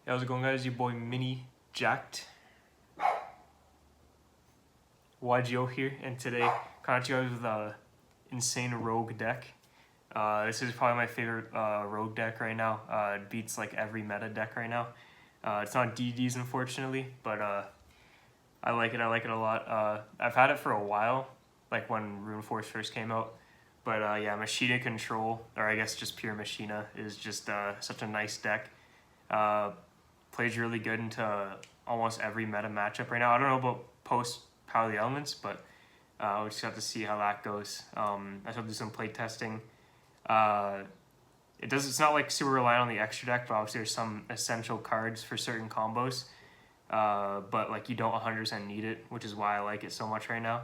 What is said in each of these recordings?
Hey, how's it going, guys? Your boy Mini Jacked YGO here, and today coming to you guys with a insane rogue deck. This is probably my favorite rogue deck right now. It beats like every meta deck right now. It's not DDs unfortunately, but I like it. I like it a lot. I've had it for a while, like when Rune Force first came out. But yeah, Machina Control, or I guess just pure Machina, is just such a nice deck. Plays really good into almost every meta matchup right now. I don't know about post Power of the Elements, but we'll just have to see how that goes. I shall do some play testing. It's not like super reliant on the extra deck, but obviously there's some essential cards for certain combos. But like you don't 100% need it, which is why I like it so much right now.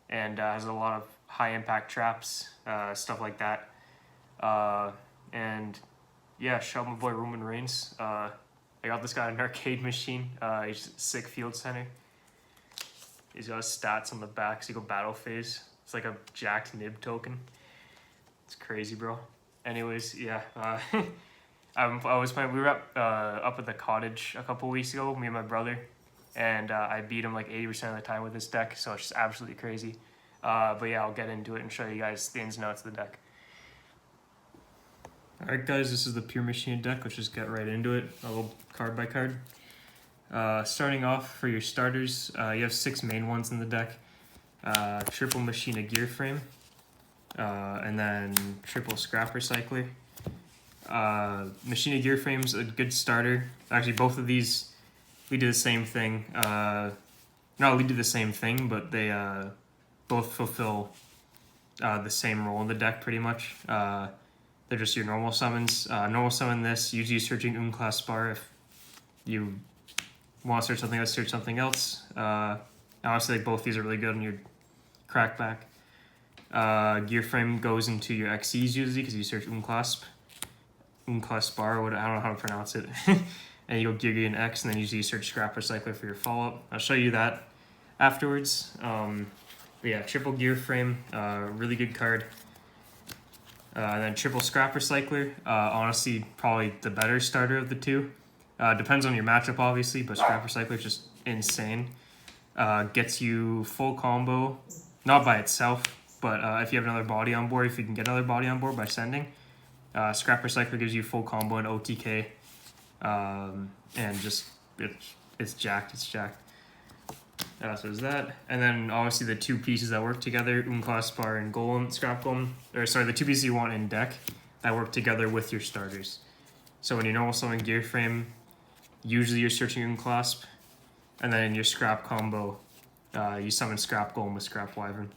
And has a lot of high impact traps, stuff like that. And yeah, shout out my boy Roman Reigns. I got this guy an arcade machine. He's a sick field center. He's got his stats on the back. So you go battle phase. It's like a jacked nib token. It's crazy, bro. Anyways, yeah. I was playing. We were up at the cottage a couple weeks ago, me and my brother, and I beat him like 80% of the time with this deck. So it's just absolutely crazy. But yeah, I'll get into it and show you guys the ins and outs of the deck. Alright guys, this is the Pure Machina deck. Let's just get right into it, a little card by card. Starting off for your starters, you have 6 main ones in the deck. Triple Machina Gear Frame, and then triple Scrap Recycler. Machina Gear Frame's a good starter. Actually, both of these lead to the same thing. Not lead to the same thing, but they both fulfill the same role in the deck pretty much. They're just your normal summons. Normal summon this, usually searching Unclass Bar. If you want to search something else, search something else. Honestly, like both these are really good on your crackback. Gear Frame goes into your XCs usually because you search Unclass Bar, I don't know how to pronounce it. And you go Gear and X, and then usually you search Scrap Recycler for your follow-up. I'll show you that afterwards. But yeah, triple Gear Frame, really good card. And then triple Scrap Recycler, honestly probably the better starter of the two. Depends on your matchup obviously, but Scrap Recycler is just insane. Gets you full combo, not by itself, but if you have another body on board, if you can get another body on board by sending. Scrap Recycler gives you full combo and OTK, and just it's jacked, so there's that. And then obviously the two pieces that work together, Unclass Bar and Golem, Scrap Golem, or sorry, the two pieces you want in deck that work together with your starters. So when you normal summon Gear Frame, usually you're searching Unclasp, and then in your Scrap combo, you summon Scrap Golem with Scrap Wyvern.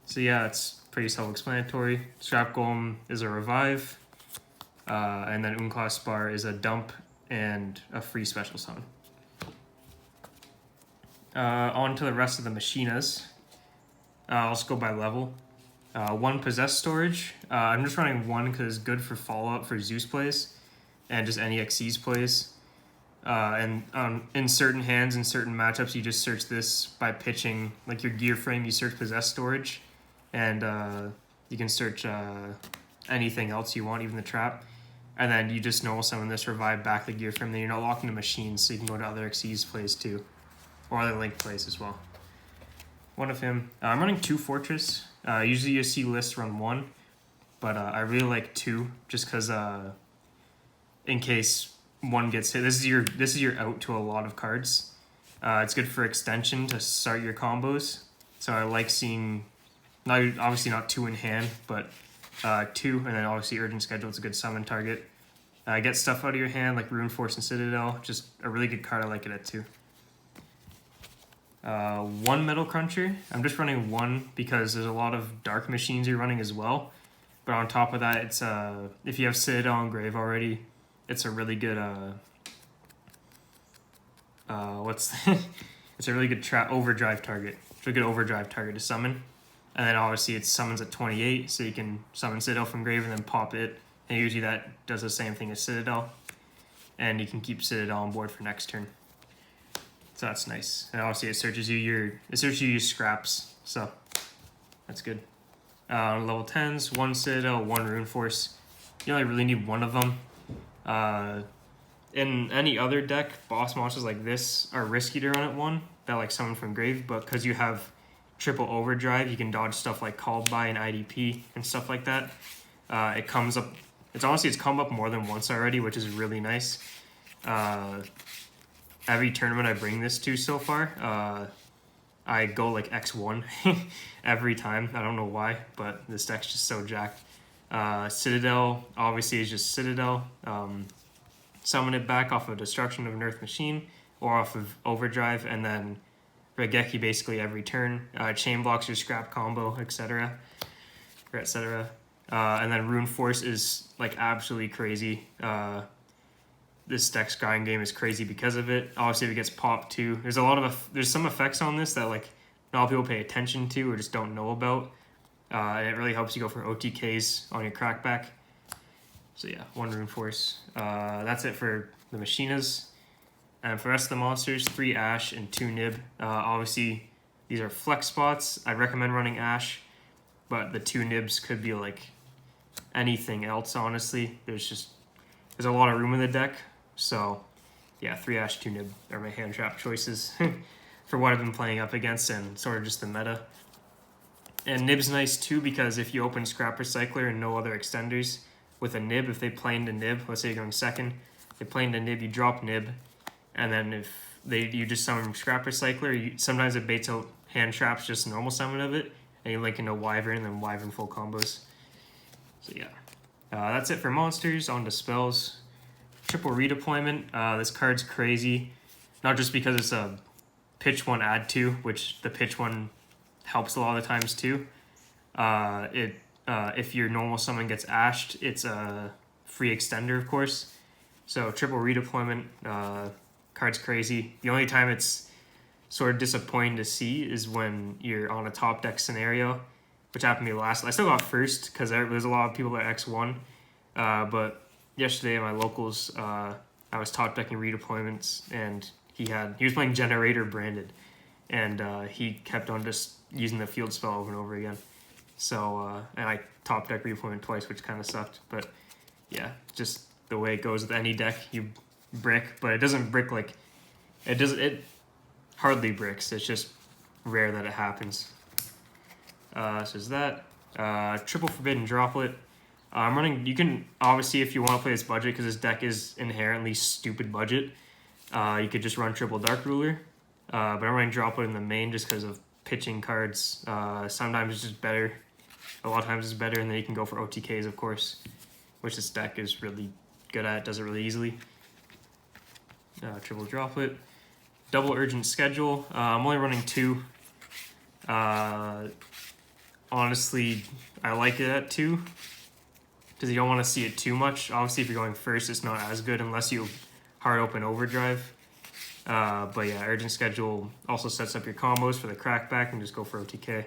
So yeah, it's pretty self-explanatory. Scrap Golem is a revive, and then Unclass Bar is a dump and a free special summon. On to the rest of the Machinas. I'll just go by level. 1 Possess Storage. I'm just running 1 because it's good for follow-up for Zeus plays and just any XCs plays. And in certain hands, in certain matchups, you just search this by pitching, like your Gear Frame, you search Possess Storage, and you can search anything else you want, even the trap. And then you just normal summon this, revive back the Gear Frame, then you're not locked into machines, so you can go to other XCs plays too. Or other link plays as well. One of him. I'm running 2 Fortress. Usually you see lists run 1, but I really like 2 just because in case 1 gets hit. This is your out to a lot of cards. It's good for extension to start your combos. So I like seeing, obviously not 2 in hand, but 2, and then obviously Urgent Schedule. It's a good summon target. Get stuff out of your hand like Rune Force and Citadel. Just a really good card. I like it at 2. 1 Metal Cruncher. I'm just running 1 because there's a lot of dark machines you're running as well. But on top of that, it's if you have Citadel and Grave already, it's a really good it's a really good overdrive target. It's a good overdrive target to summon. And then obviously it summons at 28, so you can summon Citadel from Grave and then pop it. And usually that does the same thing as Citadel. And you can keep Citadel on board for next turn. So that's nice. And obviously it searches you your scraps, so that's good. Level 10s, 1 Citadel, 1 Rune Force. You only really need 1 of them. In any other deck, boss monsters like this are risky to run at 1, that like summon from grave, but because you have triple overdrive, you can dodge stuff like called by and IDP and stuff like that. It comes up, it's come up more than once already, which is really nice. Every tournament I bring this to so far, I go like X1 every time. I don't know why, but this deck's just so jacked. Citadel obviously is just Citadel. Summon it back off of Destruction of an Earth Machine or off of Overdrive, and then Regeki basically every turn. Chain blocks your scrap combo, etc. And then Rune Force is like absolutely crazy. This deck's grind game is crazy because of it. Obviously, if it gets popped too, there's some effects on this that like not a lot of people pay attention to or just don't know about. And it really helps you go for OTKs on your crackback. So yeah, 1 Rune Force. That's it for the Machinas. And for the rest of the monsters, 3 Ash and 2 Nib. Obviously, these are flex spots. I'd recommend running Ash, but the 2 Nibs could be like anything else, honestly. There's a lot of room in the deck. So yeah, 3 Ash, 2 Nib are my hand trap choices for what I've been playing up against and sort of just the meta. And Nib's nice too because if you open Scrap Recycler and no other extenders, with a Nib, if they play into Nib, let's say you're going second, they play into Nib, you drop Nib, and then if you just summon Scrap Recycler, sometimes it baits out hand traps, just normal summon of it, and you link into Wyvern and then Wyvern full combos. So yeah, that's it for monsters. On to spells. Triple redeployment. This card's crazy, not just because it's a pitch 1 add 2, which the pitch 1 helps a lot of the times too. If your normal summon gets ashed, it's a free extender, of course. So triple redeployment, card's crazy. The only time it's sort of disappointing to see is when you're on a top deck scenario, which happened to me last. I still got first because there's a lot of people that X1. But yesterday at my locals, I was top decking redeployments, and he was playing Generator branded, and he kept on just using the field spell over and over again. So, and I top deck redeployment twice, which kind of sucked. But yeah, just the way it goes with any deck, you brick, but it doesn't brick like, it hardly bricks. It's just rare that it happens. So is that. Triple Forbidden Droplet. I'm running, you can, obviously if you want to play this budget, because this deck is inherently stupid budget, you could just run Triple Dark Ruler. But I'm running Droplet in the main just because of pitching cards. Sometimes it's just better. A lot of times it's better, and then you can go for OTKs, of course, which this deck is really good at. It does it really easily. Triple Droplet. Double Urgent Schedule. I'm only running 2. Honestly, I like it at 2 because you don't want to see it too much. Obviously, if you're going first, it's not as good unless you hard open Overdrive. But yeah, Urgent Schedule also sets up your combos for the crackback and just go for OTK.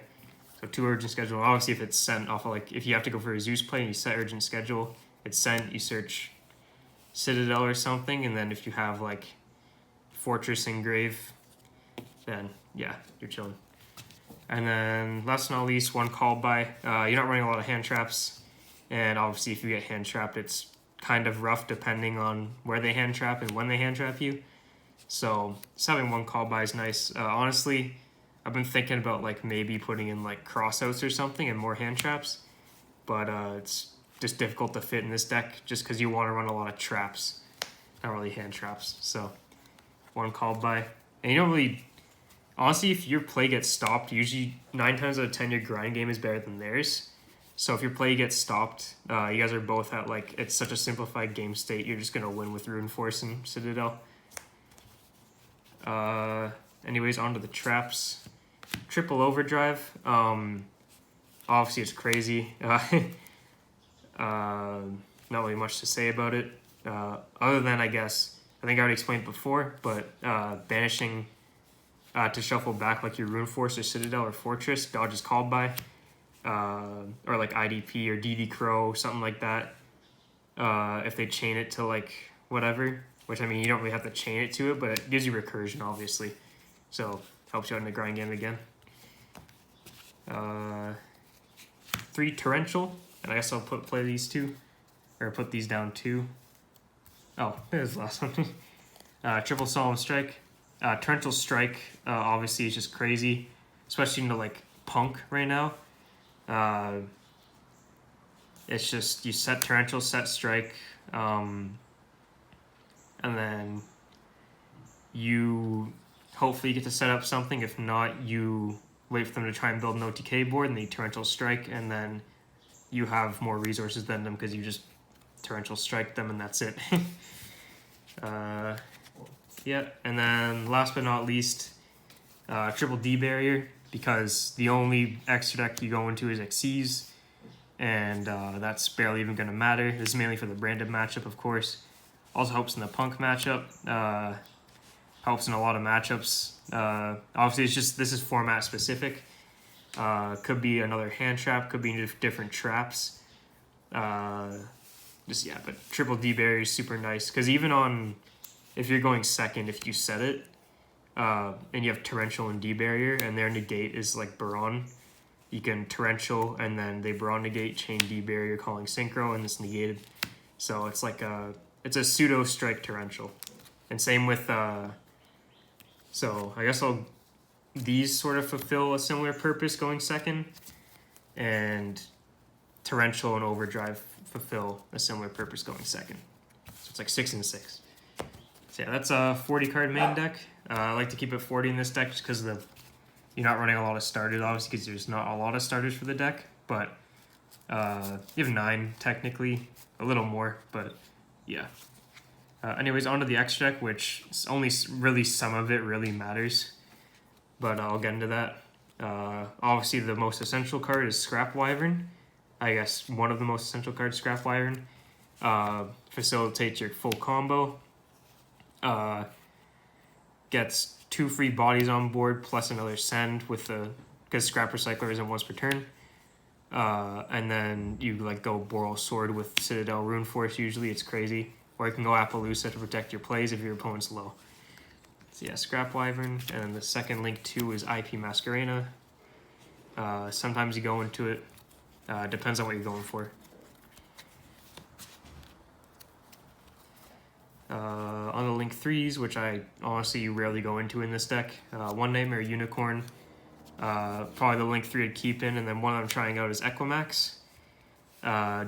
So 2 Urgent Schedule. Obviously, if it's sent off of, like, if you have to go for a Zeus play and you set Urgent Schedule, it's sent, you search Citadel or something, and then if you have like Fortress and Grave, then yeah, you're chilling. And then last but not least, 1 called by. You're not running a lot of hand traps, and obviously if you get hand trapped, it's kind of rough depending on where they hand trap and when they hand trap you. So just having 1 call by is nice. Honestly, I've been thinking about like maybe putting in like crossouts or something and more hand traps, but it's just difficult to fit in this deck just because you want to run a lot of traps, not really hand traps. So 1 called by, and you don't really, honestly, if your play gets stopped, usually 9 times out of 10 your grind game is better than theirs. So if your play gets stopped, you guys are both at like, it's such a simplified game state, you're just gonna win with Rune Force and Citadel. Anyways, on to the traps. Triple Overdrive. Obviously it's crazy. Not really much to say about it. Other than, I guess, I think I already explained before, but banishing to shuffle back like your Rune Force or Citadel or Fortress, dodge is called by. Or like IDP or DD Crow, something like that. If they chain it to like whatever, which I mean, you don't really have to chain it to it, but it gives you recursion, obviously. So helps you out in the grind game again. 3 Torrential, and I guess I'll play these 2, or put these down 2. Oh, there's the last one. Triple Solemn Strike. Torrential Strike, obviously, is just crazy, especially into like Punk right now. It's just you set Torrential, set Strike, and then you hopefully get to set up something. If not, you wait for them to try and build an OTK board, and they Torrential Strike, and then you have more resources than them because you just Torrential Strike them, and that's it. Yeah, and then last but not least, Triple D Barrier, because the only extra deck you go into is Xyz, and that's barely even going to matter. This is mainly for the branded matchup, of course. Also helps in the Punk matchup. Helps in a lot of matchups. Obviously, it's just this is format specific. Could be another hand trap. Could be different traps. Just yeah, but Triple D Barrier is super nice because even on if you're going second, if you set it, and you have Torrential and D Barrier, and their negate is like Baron, you can Torrential and then they Baron negate, chain D Barrier, calling Synchro, and it's negated. So it's like it's a pseudo strike Torrential, and same with so I guess these sort of fulfill a similar purpose going second, and Torrential and Overdrive fulfill a similar purpose going second. So it's like 6 and 6. So yeah, that's a 40 card main deck. I like to keep it 40 in this deck just because you're not running a lot of starters, obviously, because there's not a lot of starters for the deck. But you have 9 technically, a little more, but yeah. Anyways, onto the X deck, which only really some of it really matters, but I'll get into that. Obviously, the most essential card is Scrap Wyvern. I guess one of the most essential cards, Scrap Wyvern. Facilitates your full combo. Gets 2 free bodies on board plus another send with because Scrap Recycler isn't once per turn. And then you like go Boral Sword with Citadel Rune Force usually. It's crazy. Or you can go Appaloosa to protect your plays if your opponent's low. So yeah, Scrap Wyvern. And then the second link too is IP Masquerena. Sometimes you go into it. Depends on what you're going for. On the link 3s, which I honestly rarely go into in this deck, One Nightmare Unicorn, probably the link 3 I'd keep in, and then one I'm trying out is Equimax.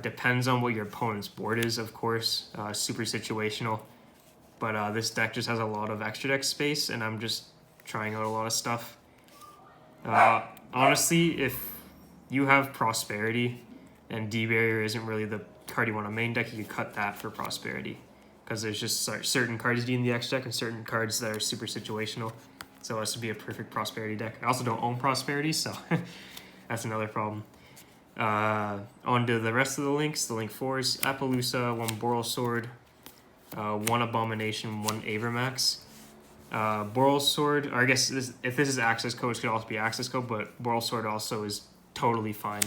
Depends on what your opponent's board is, of course, super situational, but this deck just has a lot of extra deck space, and I'm just trying out a lot of stuff. Honestly, if you have Prosperity, and D-Barrier isn't really the card you want on main deck, you could cut that for Prosperity. Because there's just certain cards in the X deck and certain cards that are super situational. So this would be a perfect Prosperity deck. I also don't own Prosperity, so that's another problem. On to the rest of the links. The link 4s, Appaloosa, 1 Boral Sword, 1 Abomination, 1 Avermax. Boral Sword, or I guess if this is access code, it could also be access code, but Boral Sword also is totally fine.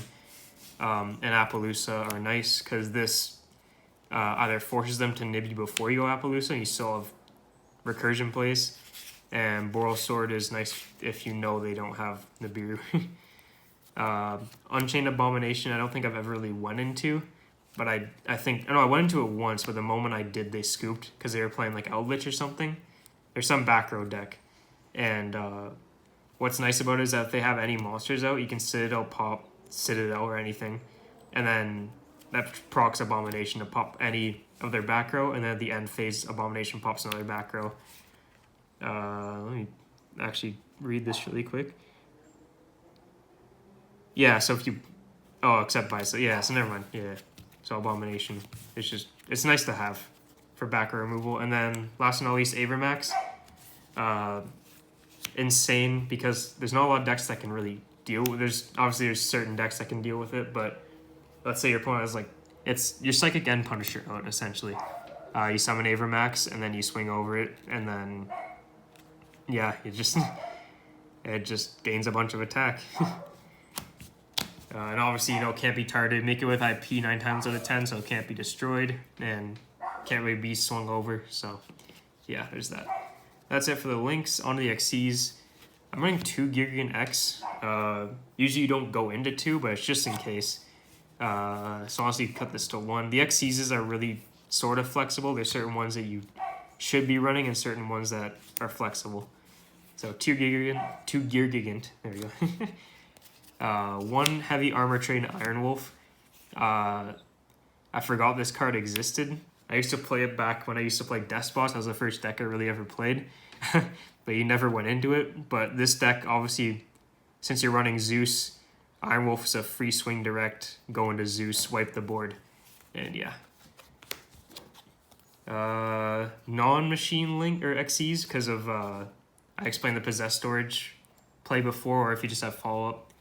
And Appaloosa are nice because this either forces them to nib you before you go Appaloosa and you still have recursion plays, and Boral Sword is nice if you know they don't have Nibiru. Unchained Abomination I don't think I've ever really went into, but I went into it once, but the moment I did they scooped because they were playing like Eldritch or something. There's some back row deck, and what's nice about it is that if they have any monsters out, you can Citadel pop Citadel or anything, and then that procs Abomination to pop any of their back row, and then at the end phase, Abomination pops another back row. Let me actually read this really quick. Yeah, so if you... Oh, except by... So yeah, so never mind. Yeah, so Abomination. It's nice to have for back row removal. And then, last but not least, Avermax. Insane, because there's not a lot of decks that can really deal with... There's certain decks that can deal with it, but... Let's say your opponent has it's your Psychic End Punisher out, essentially. You summon Avermax, and then you swing over it, and then, yeah, it just gains a bunch of attack. And obviously, it can't be targeted. Make it with IP 9 times out of 10, so it can't be destroyed, and can't really be swung over, so, yeah, there's that. That's it for the links. On to the Xyz. I'm running 2 Gigan X. Usually you don't go into 2, but it's just in case. So honestly, cut this to 1. The Xyzes are really sort of flexible. There's certain ones that you should be running and certain ones that are flexible. So 2 gear gigant, there we go. 1 heavy armor train Iron Wolf. I forgot this card existed. I used to play it back when I used to play Despots. That was the first deck I really ever played. But you never went into it. But this deck, obviously, since you're running Zeus, Iron Wolf is a free swing direct, go into Zeus, wipe the board. And yeah. Non-machine link or XEs because of I explained the possess storage play before, or if you just have follow-up.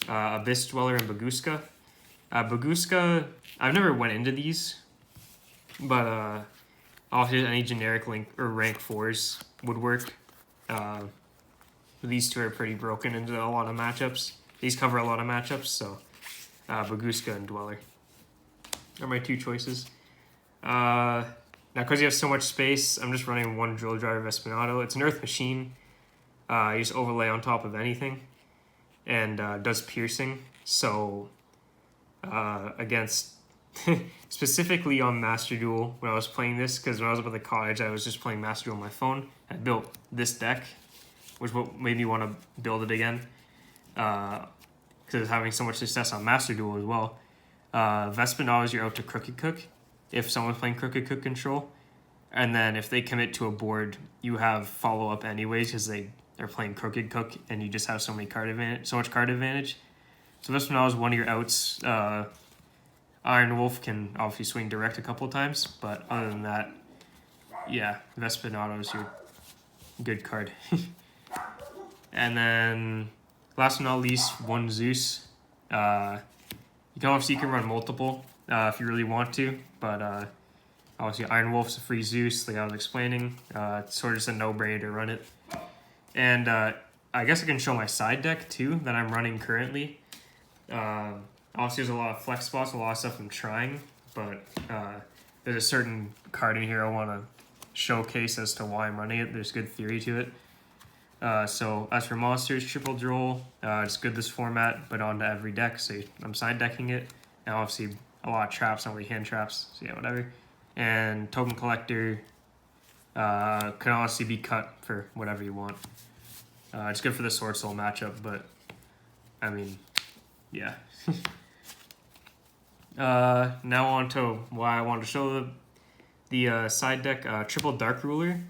Abyss Dweller and Baguska. Baguska, I've never went into these, but obviously any generic link or rank 4s would work. These two are pretty broken into a lot of matchups. These cover a lot of matchups, so Baguska and Dweller are my 2 choices. Now, because you have so much space, I'm just running 1 Drill Driver Vesperado. It's an Earth Machine. You just overlay on top of anything, and does piercing. So against specifically on Master Duel when I was playing this, because when I was up at the cottage, I was just playing Master Duel on my phone. I built this deck, which what made me want to build it again, because I was having so much success on Master Duel as well. Vespinados, you're out to Crooked Cook if someone's playing Crooked Cook control, and then if they commit to a board, you have follow up anyways because they are playing Crooked Cook, and you just have so much card advantage. So Vespinados, one of your outs. Iron Wolf can obviously swing direct a couple of times, but other than that, yeah, Vespinados, your good card. And then last but not least, 1 Zeus. You can run multiple if you really want to, but obviously Iron Wolf's a free Zeus, like I was explaining. It's sort of just a no-brainer to run it. And I guess I can show my side deck too that I'm running currently. Obviously there's a lot of flex spots, a lot of stuff I'm trying, but there's a certain card in here I want to showcase as to why I'm running it. There's good theory to it. So as for monsters, triple droll, it's good this format, but onto every deck, so I'm side decking it. And obviously a lot of traps, not really hand traps, so yeah, whatever. And token collector can honestly be cut for whatever you want. It's good for the Sword Soul matchup, but I mean, yeah. Now on to why I wanted to show the side deck, triple Dark Ruler.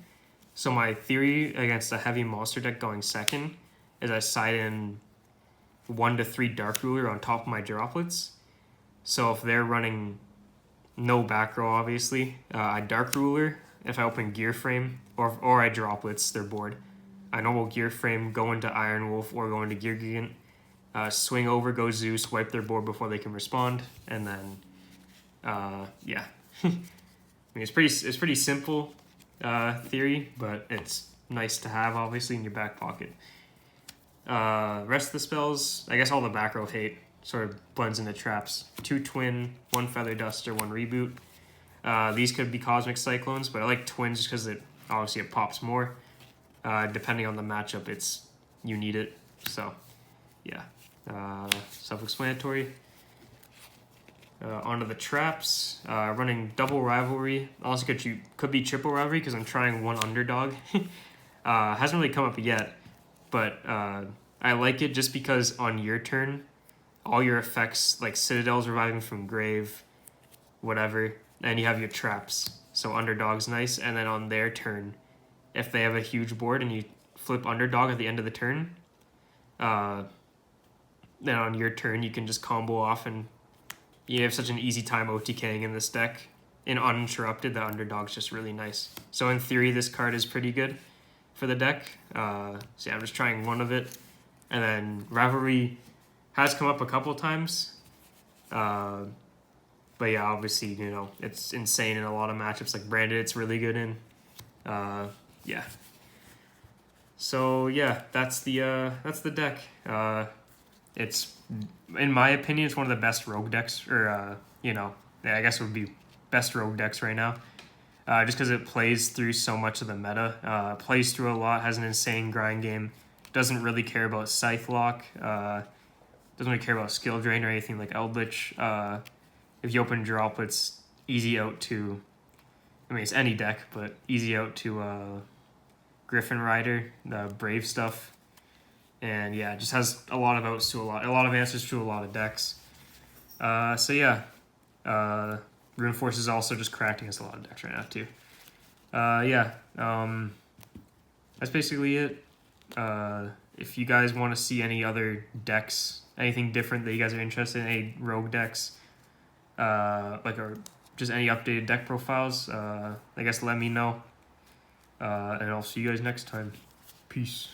So my theory against a heavy monster deck going second is I side in 1 to 3 Dark Ruler on top of my droplets. So if they're running no back row, obviously, I Dark Ruler. If I open Gear Frame or I droplets, they're bored. I normal Gear Frame, go into Iron Wolf or go into Gear Gigant. Swing over, go Zeus, wipe their board before they can respond, and then, yeah. I mean, it's pretty simple theory, but it's nice to have, obviously, in your back pocket. Rest of the spells, I guess all the back row hate sort of blends into traps. 2 Twin, 1 Feather Duster, 1 Reboot. These could be Cosmic Cyclones, but I like Twins just because it pops more. Depending on the matchup, you need it, so yeah. Self-explanatory. Onto the traps. Running double rivalry. Also could be triple rivalry because I'm trying 1 underdog. Hasn't really come up yet, but I like it just because on your turn, all your effects like Citadel's reviving from grave, whatever, and you have your traps. So underdog's nice, and then on their turn, if they have a huge board and you flip underdog at the end of the turn, then on your turn you can just combo off, and you have such an easy time OTKing in this deck. In uninterrupted, the underdog's just really nice. So in theory, this card is pretty good for the deck. So yeah, I'm just trying 1 of it. And then Rivalry has come up a couple times. But yeah, obviously, it's insane in a lot of matchups. Like Branded, it's really good in. Yeah. So yeah, that's the deck. It's, in my opinion, it's one of the best rogue decks, or I guess it would be best rogue decks right now. Just because it plays through so much of the meta, plays through a lot, has an insane grind game, doesn't really care about Scythe Lock, doesn't really care about Skill Drain or anything like Eldritch. If you open Droplets, easy out to I mean, it's any deck, but easy out to Griffin Rider, the Brave stuff. And yeah, it just has a lot of outs to a lot of answers to a lot of decks. So yeah, Rune Force is also just cracked against a lot of decks right now too. Yeah, that's basically it. If you guys want to see any other decks, anything different that you guys are interested in, any rogue decks, or just any updated deck profiles, I guess let me know. And I'll see you guys next time. Peace.